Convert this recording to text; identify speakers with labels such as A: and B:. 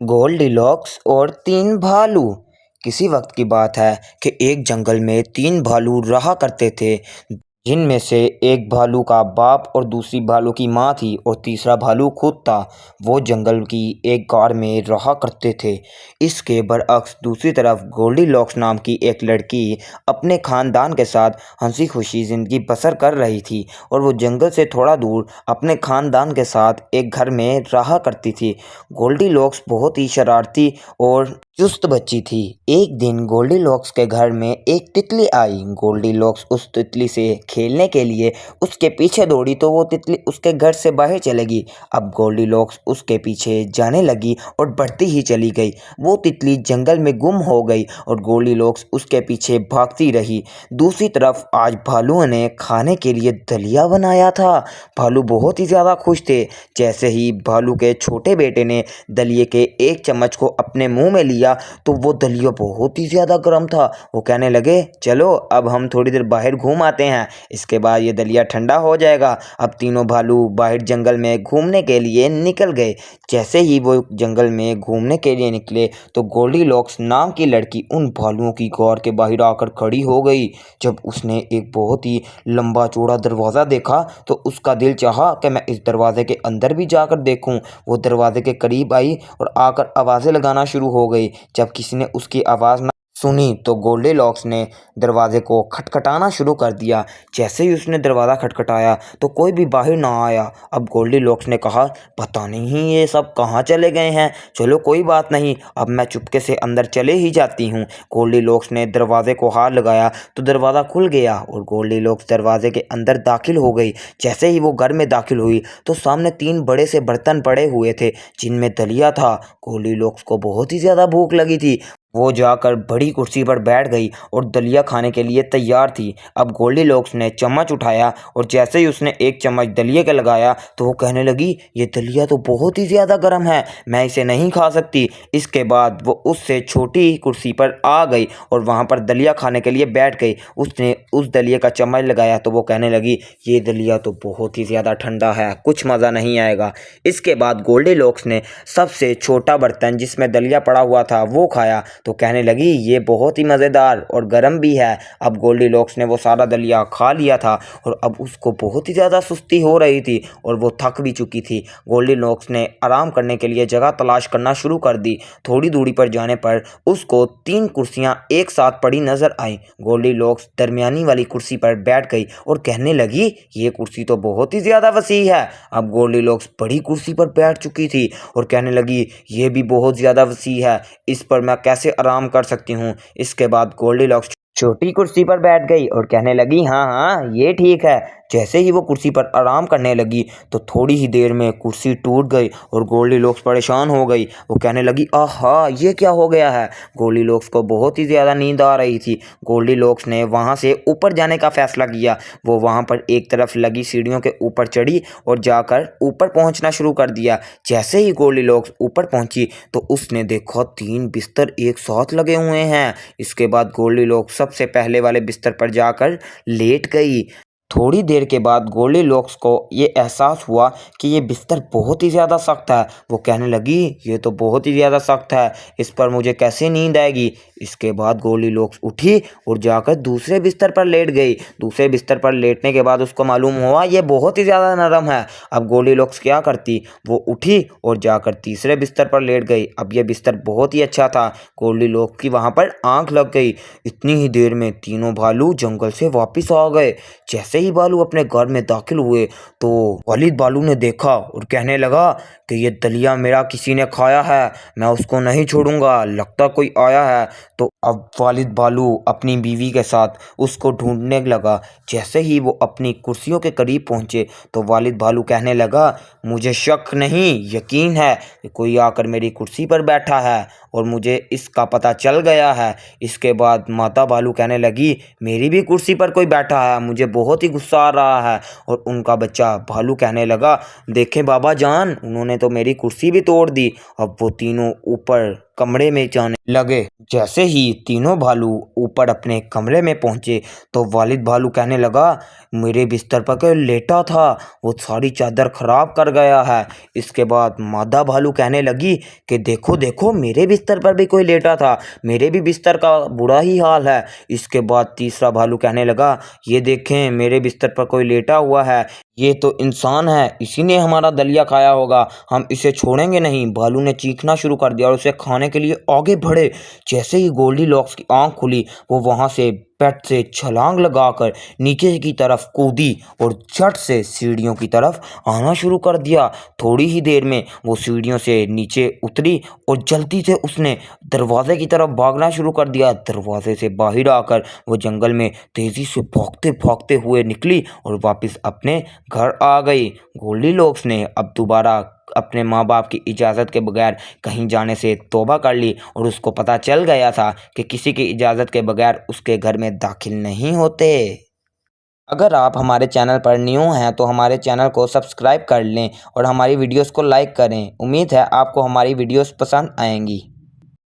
A: Goldilocks और तीन भालू। किसी वक्त की बात है कि एक जंगल में तीन भालू रहा करते थे, जिनमें से एक भालू का बाप और दूसरी भालू की माँ थी और तीसरा भालू खुद था। वो जंगल की एक गाड़ में रहा करते थे। इसके बरअक्स दूसरी तरफ गोल्डीलॉक्स नाम की एक लड़की अपने खानदान के साथ हंसी खुशी ज़िंदगी बसर कर रही थी और वो जंगल से थोड़ा दूर अपने खानदान के साथ एक घर में रहा करती थी। गोल्डीलॉक्स बहुत ही शरारती और चुस्त बच्ची थी। एक दिन गोल्डीलॉक्स के घर में एक तितली आई। गोल्डीलॉक्स उस तितली से खेलने के लिए उसके पीछे दौड़ी तो वो तितली उसके घर से बाहर चली गई। अब गोल्डीलॉक्स उसके पीछे जाने लगी और बढ़ती ही चली गई। वो तितली जंगल में गुम हो गई और गोल्डीलॉक्स उसके पीछे भागती रही। दूसरी तरफ आज भालुओं ने खाने के लिए दलिया बनाया था। भालू बहुत ही ज़्यादा खुश थे। जैसे ही भालू के छोटे बेटे ने दलिए के एक चम्मच को अपने मुंह में लिया तो वो दलिया बहुत ही ज़्यादा गर्म था। वो कहने लगे, चलो अब हम थोड़ी देर बाहर घूम आते हैं, इसके बाद ये दलिया ठंडा हो जाएगा। अब तीनों भालू बाहर जंगल में घूमने के लिए निकल गए। जैसे ही वो जंगल में घूमने के लिए निकले तो गोल्डीलॉक्स नाम की लड़की उन भालुओं की गाड़ के बाहर आकर खड़ी हो गई। जब उसने एक बहुत ही लंबा चौड़ा दरवाज़ा देखा तो उसका दिल चाहा कि मैं इस दरवाजे के अंदर भी जाकर देखूं। वो दरवाजे के करीब आई और आकर आवाज़ें लगाना शुरू हो गई। जब किसी ने उसकी आवाज़ ना सुनी तो गोल्डीलॉक्स ने दरवाजे को खटखटाना शुरू कर दिया। जैसे ही उसने दरवाज़ा खटखटाया तो कोई भी बाहर ना आया। अब गोल्डीलॉक्स ने कहा, पता नहीं ये सब कहाँ चले गए हैं। चलो कोई बात नहीं, अब मैं चुपके से अंदर चले ही जाती हूँ। गोल्डीलॉक्स ने दरवाजे को हाथ लगाया तो दरवाज़ा खुल गया और गोल्डीलॉक्स दरवाजे के अंदर दाखिल हो गई। जैसे ही वो घर में दाखिल हुई तो सामने तीन बड़े से बर्तन पड़े हुए थे जिनमें दलिया था। गोल्डीलॉक्स को बहुत ही ज़्यादा भूख लगी थी। वो जाकर बड़ी कुर्सी पर बैठ गई और दलिया खाने के लिए तैयार थी। अब गोल्डीलॉक्स ने चम्मच उठाया और जैसे ही उसने एक चम्मच दलिये का लगाया तो वो कहने लगी, ये दलिया तो बहुत ही ज़्यादा गर्म है, मैं इसे नहीं खा सकती। इसके बाद वो उससे छोटी कुर्सी पर आ गई और वहाँ पर दलिया खाने के लिए बैठ गई। उसने उस दलिये का चम्मच लगाया तो वो कहने लगी, ये दलिया तो बहुत ही ज़्यादा ठंडा है, कुछ मज़ा नहीं आएगा। इसके बाद गोल्डीलॉक्स ने सबसे छोटा बर्तन जिसमें दलिया पड़ा हुआ था वो खाया तो कहने लगी, ये बहुत ही मज़ेदार और गर्म भी है। अब गोल्डीलॉक्स ने वो सारा दलिया खा लिया था और अब उसको बहुत ही ज़्यादा सुस्ती हो रही थी और वो थक भी चुकी थी। गोल्डीलॉक्स ने आराम करने के लिए जगह तलाश करना शुरू कर दी। थोड़ी दूरी पर जाने पर उसको तीन कुर्सियां एक साथ पड़ी नजर आईं। गोल्डीलॉक्स दरमियानी वाली कुर्सी पर बैठ गई और कहने लगी, ये कुर्सी तो बहुत ही ज़्यादा वसी है। अब गोल्डीलॉक्स बड़ी कुर्सी पर बैठ चुकी थी और कहने लगी, ये भी बहुत ज़्यादा वसी है, इस पर मैं कैसे आराम कर सकती हूँ। इसके बाद गोल्डीलॉक्स छोटी कुर्सी पर बैठ गई और कहने लगी, हाँ हाँ ये ठीक है। जैसे ही वो कुर्सी पर आराम करने लगी तो थोड़ी ही देर में कुर्सी टूट गई और गोल्डीलॉक्स परेशान हो गई। वो कहने लगी, आहा ये क्या हो गया है। गोल्डीलॉक्स को बहुत ही ज़्यादा नींद आ रही थी। गोल्डीलॉक्स ने वहाँ से ऊपर जाने का फैसला किया। वो वहाँ पर एक तरफ लगी सीढ़ियों के ऊपर चढ़ी और जाकर ऊपर पहुँचना शुरू कर दिया। जैसे ही गोल्डीलॉक्स ऊपर पहुँची तो उसने देखा तीन बिस्तर एक साथ लगे हुए हैं। इसके बाद गोल्डीलॉक्स सबसे पहले वाले बिस्तर पर जाकर लेट गई। थोड़ी देर के बाद गोल्डीलॉक्स को ये एहसास हुआ कि ये बिस्तर बहुत ही ज़्यादा सख्त है। वो कहने लगी, ये तो बहुत ही ज़्यादा सख्त है, इस पर मुझे कैसे नींद आएगी। इसके बाद गोल्डीलॉक्स उठी और जाकर दूसरे बिस्तर पर लेट गई। दूसरे बिस्तर पर लेटने के बाद उसको मालूम हुआ ये बहुत ही ज़्यादा नरम है। अब गोल्डीलॉक्स क्या करती, वो उठी और जाकर तीसरे बिस्तर पर लेट गई। अब यह बिस्तर बहुत ही अच्छा था। गोल्डीलॉक्स की वहाँ पर आँख लग गई। इतनी ही देर में तीनों भालू जंगल से वापस आ गए। जैसे ही भालू अपने घर में दाखिल हुए तो वालिद भालू ने देखा और कहने लगा कि ये दलिया मेरा किसी ने खाया है, मैं उसको नहीं छोड़ूंगा, लगता कोई आया है। तो अब वालिद भालू अपनी बीवी के साथ उसको ढूंढने लगा। जैसे ही वो अपनी कुर्सियों के करीब पहुंचे तो वालिद भालू कहने लगा, मुझे शक नहीं यकीन है कि कोई आकर मेरी कुर्सी पर बैठा है और मुझे इसका पता चल गया है। इसके बाद माता भालू कहने लगी, मेरी भी कुर्सी पर कोई बैठा है, मुझे बहुत ही गुस्सा आ रहा है। और उनका बच्चा भालू कहने लगा, देखें बाबा जान, उन्होंने तो मेरी कुर्सी भी तोड़ दी। अब वो तीनों ऊपर कमरे में जाने लगे। जैसे ही तीनों भालू ऊपर अपने कमरे में पहुंचे तो वालिद भालू कहने लगा, मेरे बिस्तर पर कोई लेटा था, वो सारी चादर खराब कर गया है। इसके बाद मादा भालू कहने लगी कि देखो देखो, मेरे बिस्तर पर भी कोई लेटा था, मेरे भी बिस्तर का बुरा ही हाल है। इसके बाद तीसरा भालू कहने लगा, ये देखें, मेरे बिस्तर पर कोई लेटा हुआ है, ये तो इंसान है, इसी ने हमारा दलिया खाया होगा, हम इसे छोड़ेंगे नहीं। भालू ने चीखना शुरू कर दिया और उसे खाने के लिए आगे बढ़े। जैसे ही गोल्डीलॉक्स की आंख खुली, वो वहां से बेड से छलांग लगाकर नीचे की तरफ कूदी और झट से सीढ़ियों की तरफ आना शुरू कर दिया। थोड़ी ही देर में वो सीढ़ियों से नीचे उतरी और जल्दी से उसने दरवाजे की तरफ भागना शुरू कर दिया। दरवाजे से बाहर आकर वो जंगल में तेजी से भागते भागते हुए निकली और वापस अपने घर आ गई। गोल्डीलॉक्स ने अब दोबारा अपने माँ बाप की इजाज़त के बगैर कहीं जाने से तौबा कर ली और उसको पता चल गया था कि किसी की इजाज़त के बगैर उसके घर में दाखिल नहीं होते। अगर आप हमारे चैनल पर न्यू हैं तो हमारे चैनल को सब्सक्राइब कर लें और हमारी वीडियोस को लाइक करें। उम्मीद है आपको हमारी वीडियोस पसंद आएंगी।